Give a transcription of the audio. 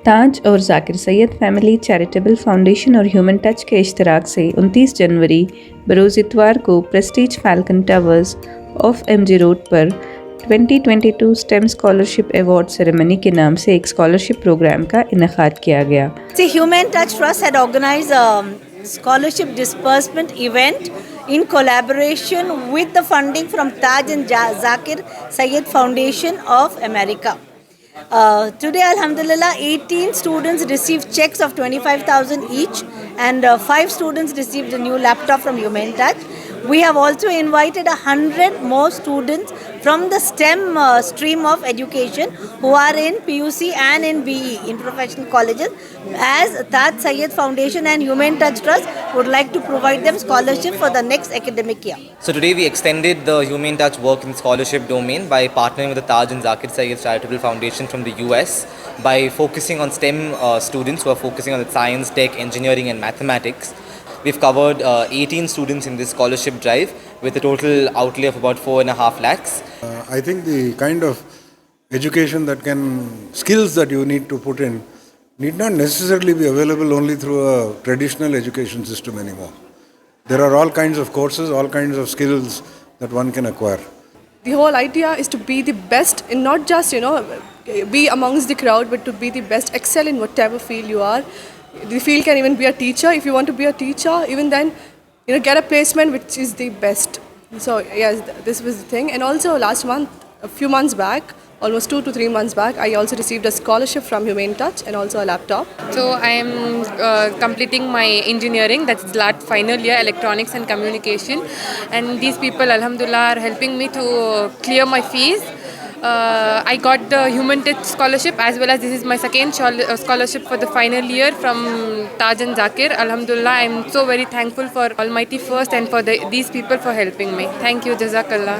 ताज और Zakir Syed family charitable foundation और human touch के इश्तराक से 29 जनवरी बरोज़ इतवार को Prestige falcon towers of MG road पर 2022 स्टेम स्कॉलरशिप अवार्ड सेरेमनी के नाम से एक स्कॉलरशिप प्रोग्राम का इनेकाद किया गया। The Humane Touch Trust had organized a scholarship disbursement event in collaboration with the funding from Taj and Zakir Syed Foundation of America. Today, Alhamdulillah, 18 students received checks of 25,000 each, and 5 students received a new laptop from Humane Touch. We have also invited 100 more students from the STEM stream of education who are in PUC and in BE, in professional colleges, as Taj Syed Foundation and Humane Touch Trust would like to provide them scholarship for the next academic year. So today we extended the Humane Touch work in scholarship domain by partnering with the Taj and Zakir Syed Charitable Foundation from the US by focusing on STEM students who are focusing on the science, tech, engineering and mathematics. We've covered 18 students in this scholarship drive with a total outlay of about 4.5 lakhs. I think the kind of education skills that you need to put in need not necessarily be available only through a traditional education system anymore. There are all kinds of courses, all kinds of skills that one can acquire. The whole idea is to be the best in not just, be amongst the crowd, but to be the best, excel in whatever field you are. The field can even be a teacher. If you want to be a teacher, even then, get a placement which is the best. So yes, this was the thing. And also last month, a few months back, almost 2 to 3 months back, I also received a scholarship from Humane Touch and also a laptop. So I am completing my engineering, that's last final year, electronics and communication. And these people, alhamdulillah, are helping me to clear my fees. I got the Human Touch scholarship, as well as this is my second scholarship for the final year from Taj and Zakir. Alhamdulillah, I am so very thankful for Almighty first and for these people for helping me. Thank you, Jazakallah.